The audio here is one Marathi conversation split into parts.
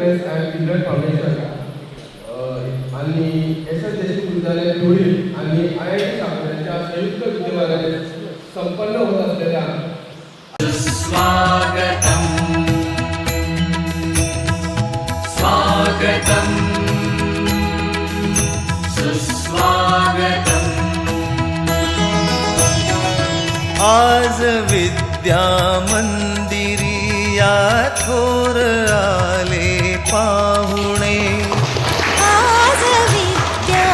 वेलनेस अँड चिल्ड्रन फाउंडेशन आणि एस एस देशमुख विद्यालय धुळे आणि IIT साताऱ्याच्या संयुक्त विद्यमानाने संपन्न होत असलेल्या स्वागतम स्वागतम सुस्वागतम। आज विद्या मंदिरी या थोर आले पाहुणे, आज विद्या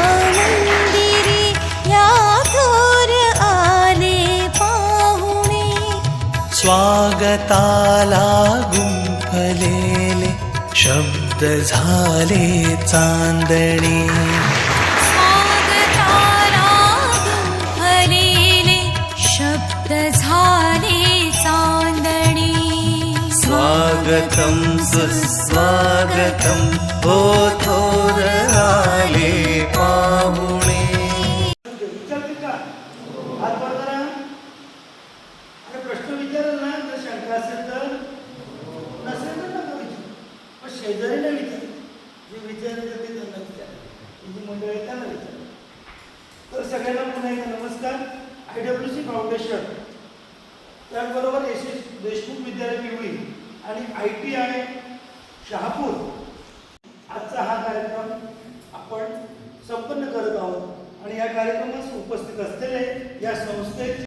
मंदिरी या थोर आले पाहुणे, स्वागताला गुंफलेले शब्द झाले चांदणे, स्वागताला गुंफलेले शब्द झाले चांदणे। स्वागतम सुस्वागतम हो थोर आले पाहुणे। विचारते का हात वर करा आणि प्रश्न विचारल ना, जर शंका असेल तर, नसेल तर नका विचार, पण शेजारीला विचार, जे विचारायचं ते त्यांना विचार, जी मंडळ आहे त्यांना विचार। तर सगळ्यांना पुन्हा एकदा नमस्कार। IWC फाउंडेशन त्याचबरोबर SS देशमुख विद्यालय पिवळी आणि ITI शहापूर आजचा हा कार्यक्रम आपण संपन्न करत आहोत आणि या कार्यक्रमास उपस्थित असलेले या संस्थेचे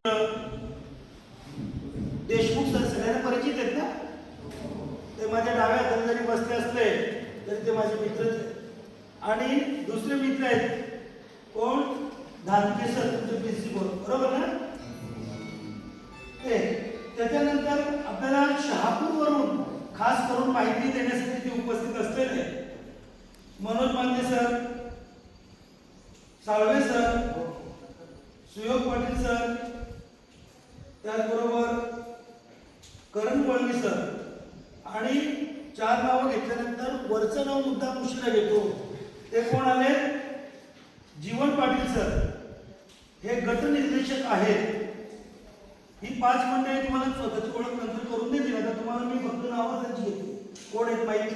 देशमुख सर सगळ्यांना परिचित आहेत ना? ते माझ्या डाव्या हाताला जरी बसले असले तरी ते माझे मित्रच आहेत। आणि दुसरे मित्र आहेत कोण? धानके सर, तुमचे प्रिन्सिपल, बरोबर ना? ते त्याच्यानंतर आपल्याला शहापूरवरून खास करून माहिती देण्यासाठी ते उपस्थित असलेले मनोज मांगे सर, साळवे सर, सुयोग पाटील सर, त्याचबरोबर करण वळवी सर, आणि 4 नावं घेतल्यानंतर वरचं नाव मुद्दाम उशिरा घेतो ते कोण आले? जीवन पाटील सर, हे गट निर्देशक आहेत। ही 5 मंडळी तुम्हाला स्वतःची ओळख नंतर करून देतील। आता तुम्हाला मी फक्त नावं त्यांची घेतो, कोण आहेत माहिती।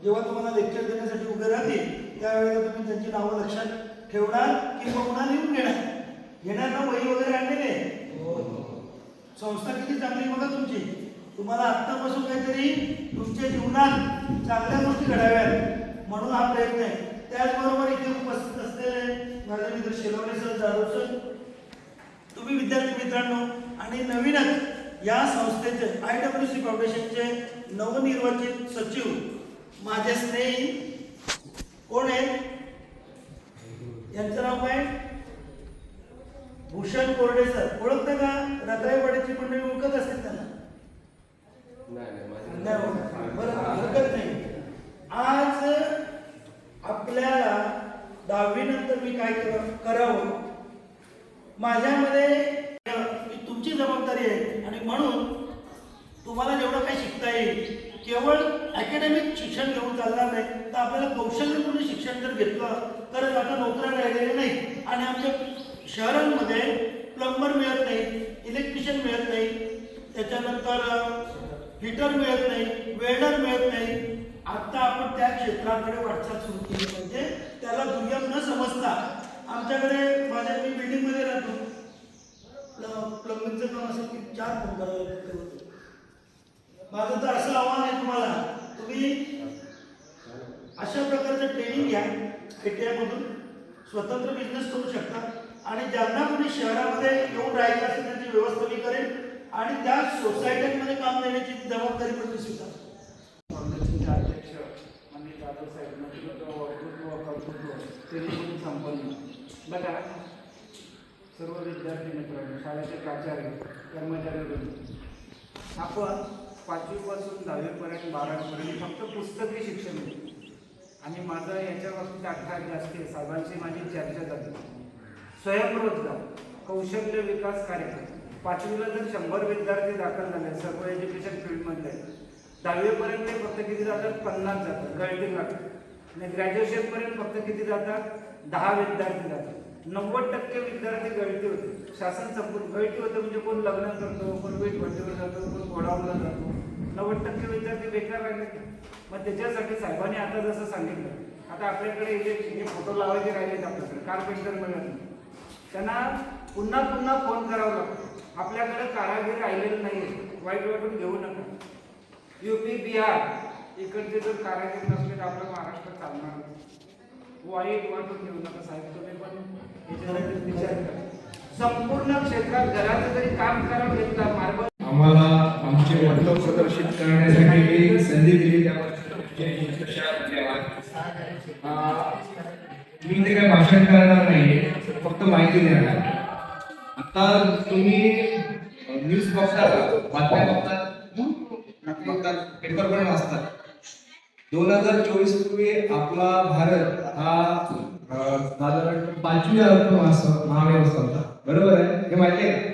जेव्हा तुम्हाला लेक्चर देण्यासाठी उभे राहतील त्यावेळेला तुम्ही त्यांची नावं लक्षात ठेवणार किंवा पुन्हा लिहून घेणार ना? वही वगैरे आणलेले? संस्था किती चांगली बघा तुमची, तुम्हाला आत्तापासून काहीतरी तुमच्या जीवनात चांगल्या गोष्टी घडाव्यात म्हणून हा प्रयत्न आहे। त्याचबरोबर इथे उपस्थित असलेले माझे मित्र शेलवणे सर, जाधव सर, तुम्ही विद्यार्थी मित्रांनो, आणि नवीनच या संस्थेचे IWC फाउंडेशनचे नवनिर्वाचित सचिव माझे स्नेही कोण आहेत? यांचं नाव काय? भूषण कोरडे सर, ओळखता का? रत्नाईवाडीची मंडळी ओळखत असतील त्यांना? नाही ओळखत, बरं, हरकत नाही। आज आपल्याला 10वी नंतर मी काय करावं, माझ्यामध्ये तुमची जबाबदारी आहे आणि म्हणून तुम्हाला जेवढं काही शिकता येईल, केवळ अकॅडमिक शिक्षण घेऊन चालणार नाही, तर आपल्याला कौशल्यपूर्ण शिक्षण जर घेतलं तरच आता नोकऱ्या राहिलेल्या नाही। आणि आमच्या शहरांमध्ये प्लंबर मिळत नाही, इलेक्ट्रिशियन मिळत नाही, त्याच्यानंतर हिटर मिळत नाही, वेल्डर मिळत नाही। आता आपण त्या क्षेत्राकडे वाटचाल सुरू केली पाहिजे, त्याला दुय्यम न समजता। आमच्याकडे मी बिल्डिंगमध्ये राहतो, प्लंबिंगचं काम असेल की 4 फोन करावे लागते। माझं तर असं आव्हान आहे तुम्हाला, तुम्ही अशा प्रकारचं ट्रेनिंग घ्या, ITI मधून स्वतंत्र बिझनेस करू शकता। आणि ज्यांना कोणी शहरामध्ये येऊन राहायचं असेल त्याची व्यवस्था मी करेन आणि त्या सोसायट्यांमध्ये काम देण्याची जबाबदारी पण मी स्वीकारतो। फाउंडेशनचे अध्यक्ष आणि जाधव साहेब कर्तृत्व ट्रेनिंग संपन्न। बघा सर्व विद्यार्थी मित्रांनो, शाळेचे प्राचार्य, कर्मचारी, आपण 5वी पासून 10वी पर्यंत 12वी पर्यंत फक्त पुस्तकी शिक्षण घेतो आणि माझं याच्या बाबतीत आग्रह जास्त आहे। साहेबांशी माझी चर्चा झाली, स्वयंरोजगार कौशल्य विकास कार्यक्रम। 5वीला जर 100 विद्यार्थी दाखल झाले सर्व एज्युकेशन फील्डमधले, 10वी पर्यंत फक्त किती जातात? 50 जातात, गळती लागतात। आणि ग्रॅज्युएशनपर्यंत फक्त किती जातात? 10 विद्यार्थी जातात। 90% विद्यार्थी गळती होते, शासन संपूर्ण गळती होते। म्हणजे कोण लग्न करतो, कोण वीट भट्टीवर जातो, कोण घोडावरला जातो, 90% विद्यार्थी बेकार राहिले का? मग त्याच्यासाठी साहेबांनी आता जसं सांगितलं, आता आपल्याकडे जे फोटो लावायचे राहिलेत आपल्याकडे, कारपेंटर मिळत नाही, त्यांना पुन्हा पुन्हा फोन करावा लागतो. आपल्याकडे कारागीर राहिलेले नाही, वाईट वाटून घेऊ नका. UP बिहार इकडचे जर कारागीर नसले तर आपलं महाराष्ट्र चालणार नाही. वाईट वाटून घेऊ नका साहेब, तुम्ही पण याच्यासाठी विचार करा. संपूर्ण क्षेत्रात घराचं जरी काम करावं घेतलं मार्ग आम्हाला आमचे महत्त्व प्रदर्शित करण्यासाठी एक संधी दिली, त्याबद्दल मी ते काय भाषण करणार नाही, फक्त माहिती देणार. आता तुम्ही न्यूज बघतात, बातम्या बघतात, पेपर पण वाचतात. 2024 पूर्वी आपला भारत हा साधारण 5वी महाव्यवस्था होता, बरोबर आहे? हे माहिती आहे का?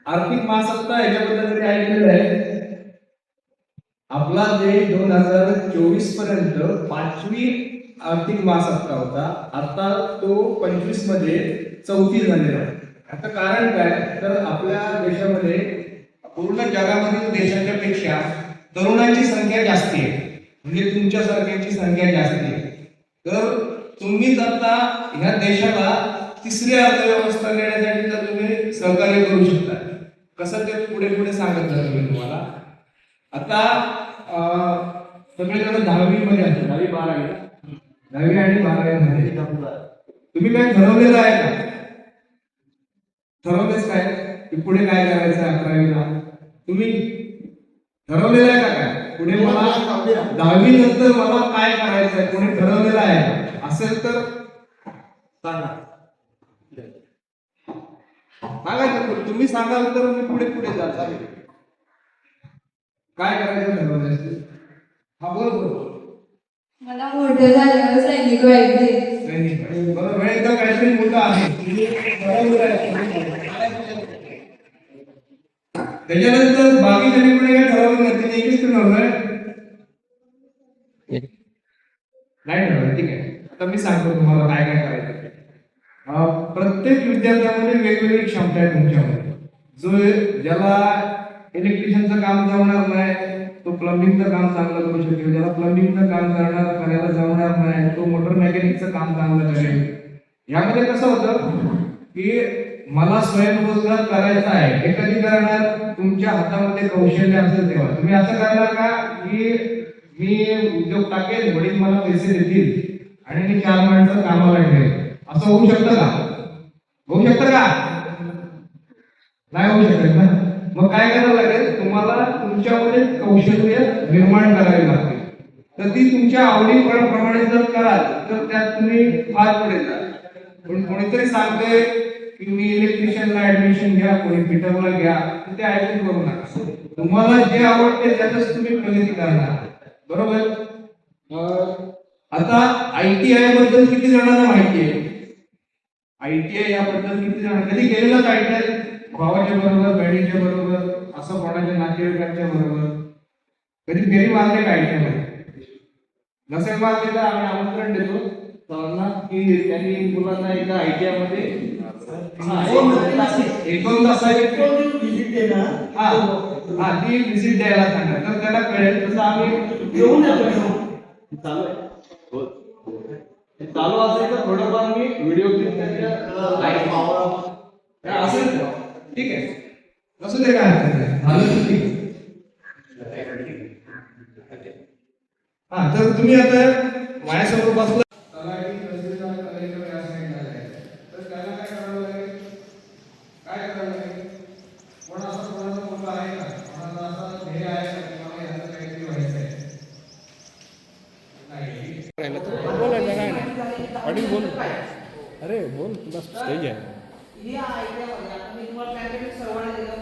आर्थिक महासत्ता याच्याबद्दल तरी ऐकलेलं आहे. आपला देश 2024 पर्यंत 5वी आर्थिक महासत्ता होता, आता तो 25 मध्ये 4थी झालेला आहे. आता कारण काय, तर आपल्या देशामध्ये पूर्ण जगामधील देशांच्या पेक्षा तरुणांची संख्या जास्ती आहे, म्हणजे तुमच्यासारख्यांची संख्या जास्ती आहे. तर तुम्हीच आता ह्या देशाला 3री अर्थव्यवस्था देण्यासाठी तर तुम्ही सहकार्य करू शकता. कसं ते पुढे पुढे सांगत जातो मी तुम्हाला. आता सगळेजण 10वी मध्ये असतात, 10वी 12वी मध्ये तुम्ही काय ठरवलेलं आहे का? ठरवलेच काय की पुढे काय करायचं आहे 11वीला? तुम्ही ठरवलेलं आहे का काय पुढे मला 10वी नंतर मला काय करायचं आहे? कोणी ठरवलेलं आहे? असेल तर सांगा. सांगायचं, तुम्ही सांगाल तर मी पुढे पुढे जाईल. काय करायचं ठरवलं असेल? हा बरोबर. मला मोठं झाल्यावर सैनिक व्हायचे. सैनिक बरोबर, एकदा काहीतरी मुलं आहे त्याच्यानंतर बाकी जणी पुढे काय ठरवलं नाही, तिने एकच ठरवलंय नाही ठरवलं. ठीक आहे, आता मी सांगतो तुम्हाला काय काय करायचं. प्रत्येक विद्यार्थ्यामध्ये वेगवेगळी क्षमता आहे तुमच्यामध्ये. जो ज्याला इलेक्ट्रिशियनचं काम जमणार नाही तो प्लंबिंगचं काम चांगलं करू शकेल, ज्याला प्लंबिंगचं काम करायला जमणार नाही तो मोटर मेकॅनिकचं काम चांगलं करेल. यामध्ये कसं होतं की मला स्वयंरोजगार करायचा आहे, हे कधी करणार? तुमच्या हातामध्ये कौशल्य असेल तेव्हा. तुम्ही असं करणार का की मी उद्योग टाकेल, वडील मला पैसे देतील आणि मी 4 माणसं कामाला ठेवेल, असं होऊ शकतं का? होऊ शकतं का? नाही होऊ शकत ना. मग काय करावं लागेल? तुम्हाला तुमच्यामध्ये कौशल्य निर्माण करावे लागते. तर ती तुमच्या आवडीप्रमाणे जर कराल तर त्यात तुम्ही फार पुढे जाल. पण कोणीतरी सांगते की मी इलेक्ट्रिशियनला ऍडमिशन घ्या, कोणी फिटरला घ्या, तर ते ऐकून करू नका. तुम्हाला जे आवडते त्यातच तुम्ही प्रगती करणार, बरोबर? आता ITI बद्दल किती जणांना माहिती आहे? ITI याबद्दल किती जण कधी गेलेलं का? ITI भावाच्या बरोबर, बहिणीच्या बरोबर, असं कोणाच्या नातेवाईकांच्या बरोबर कधी फेरी मारले का ITI मध्ये? नसेल मारले तर आम्ही आमंत्रण देतो सर्वांना की त्यांनी मुलांना एकदा ITI मध्ये 1-2 तासाची व्हिजिट आहे ना, ती व्हिजिट द्यायला सांगा, तर त्याला कळेल. तसं आम्ही घेऊन येतो. चालू असेल तर थोडंफार मी व्हिडिओ क्लिप असेल ठीक आहे, असं ते काय झालं ठीक. हा, तर तुम्ही आता माझ्यासमोर बसला तर त्याला काय करावं लागेल? काय करावं लागेल? कोणाचा मुलगा आहे का? कोणाचा असा ध्येय आहे का की मला याचं काहीतरी व्हायचं आहे? बोलायचं काय नाही, अडीच बोल. अरे बोल, तुला स्टेज आहे. ही आयडिया मी तुम्हाला पॅन्डेमिक सर्वांना दिलं